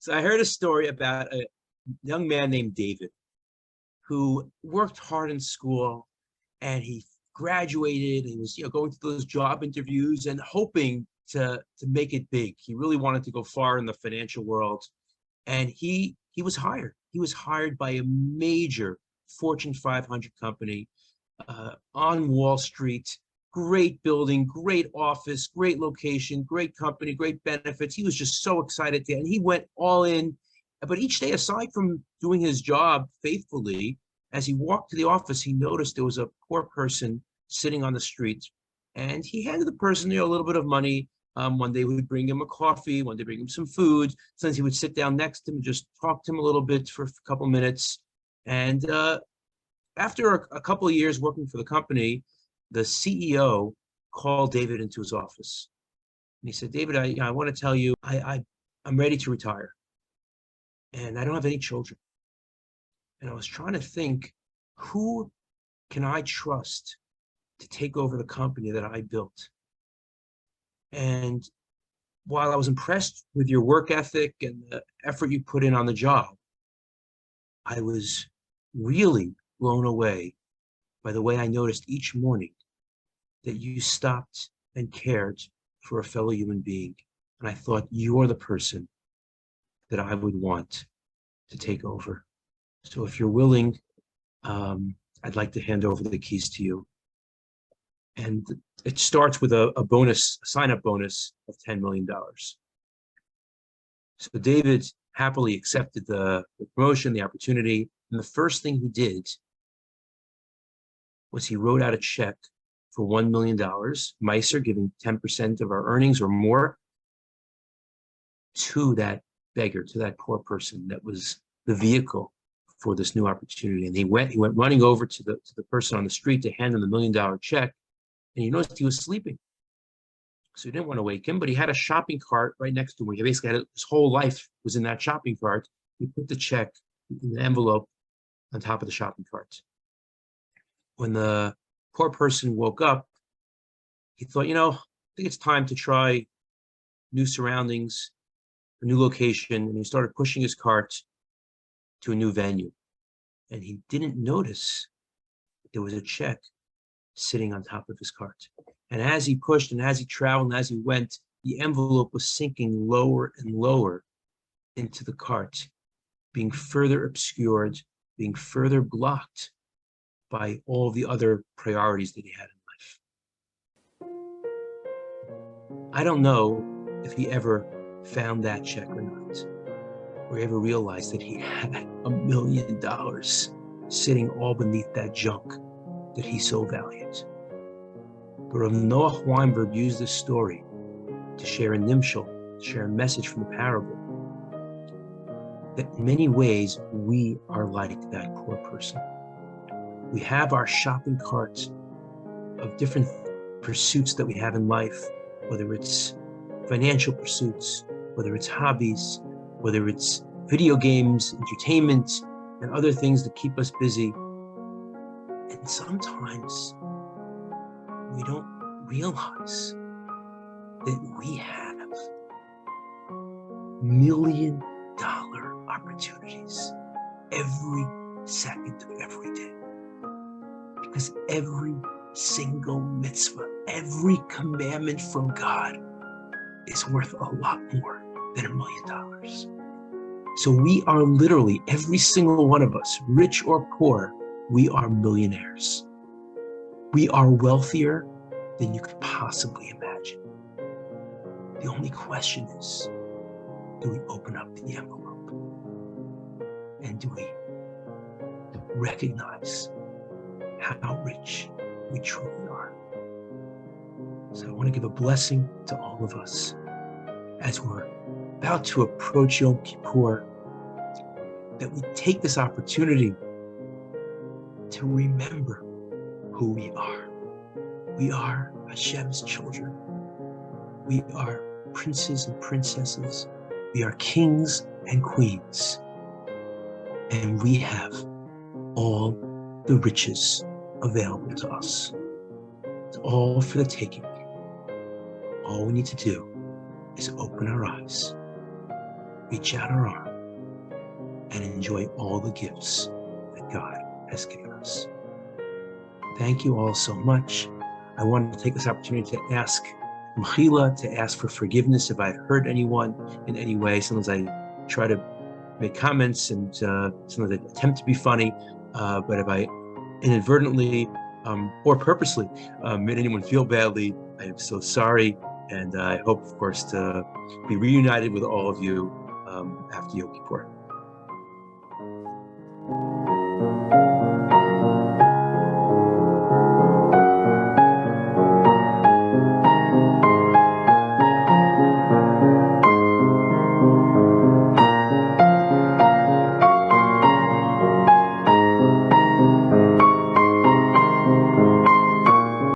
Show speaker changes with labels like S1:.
S1: So I heard a story about a young man named David who worked hard in school, and he graduated. He was, going to those job interviews and hoping to make it big. He really wanted to go far in the financial world, and he was hired. He was hired by a major Fortune 500 company on Wall Street. Great building, great office, great location, great company, great benefits. He was just so excited, and he went all in. But each day, aside from doing his job faithfully, as he walked to the office, he noticed there was a poor person sitting on the street, and he handed the person a little bit of money. One day he would bring him a coffee, one day bring him some food. Sometimes he would sit down next to him and just talk to him a little bit for a couple minutes. And after a couple of years working for the company, the CEO called David into his office. And he said, David, I want to tell you, I'm ready to retire. And I don't have any children. And I was trying to think, who can I trust to take over the company that I built? And while I was impressed with your work ethic and the effort you put in on the job, I was really blown away by the way I noticed each morning that you stopped and cared for a fellow human being. And I thought, you're the person that I would want to take over. So if you're willing, I'd like to hand over the keys to you. And it starts with a bonus, a sign-up bonus of $10 million. So David happily accepted the promotion, the opportunity. And the first thing he did was he wrote out a check for $1 million, Meiser giving 10% of our earnings or more, to that beggar, to that poor person that was the vehicle for this new opportunity. And he went running over to the person on the street to hand him the $1 million check, and he noticed he was sleeping. So he didn't want to wake him, but he had a shopping cart right next to him. He basically had his whole life was in that shopping cart. He put the check in the envelope on top of the shopping cart. When the poor person woke up, he thought, I think it's time to try new surroundings, a new location, and he started pushing his cart to a new venue. And he didn't notice there was a check sitting on top of his cart. And as he pushed and as he traveled and as he went, the envelope was sinking lower and lower into the cart, being further obscured, being further blocked by all the other priorities that he had in life. I don't know if he ever found that check or not, or ever realized that he had $1 million sitting all beneath that junk that he so valued. But Rav Noach Weinberg used this story to share a nimshal, to share a message from the parable, that in many ways we are like that poor person. We have our shopping carts of different pursuits that we have in life, whether it's financial pursuits, whether it's hobbies, whether it's video games, entertainment, and other things that keep us busy. And sometimes we don't realize that we have $1 million opportunities every second of every day. Because every single mitzvah, every commandment from God is worth a lot more than $1 million. So we are literally, every single one of us, rich or poor, we are millionaires. We are wealthier than you could possibly imagine. The only question is, do we open up the envelope? And do we recognize how rich we truly are? So I want to give a blessing to all of us as we're about to approach Yom Kippur, that we take this opportunity to remember who we are. We are Hashem's children. We are princes and princesses. We are kings and queens. And we have all the riches available to us. It's all for the taking. All we need to do is open our eyes reach out our arm and enjoy all the gifts that God has given us. Thank you all so much. I want to take this opportunity to ask Mechila, to ask for forgiveness if I've hurt anyone in any way. Sometimes I try to make comments and sometimes I attempt to be funny, but if I inadvertently or purposely made anyone feel badly, I am so sorry. And I hope, of course, to be reunited with all of you after Yom Kippur.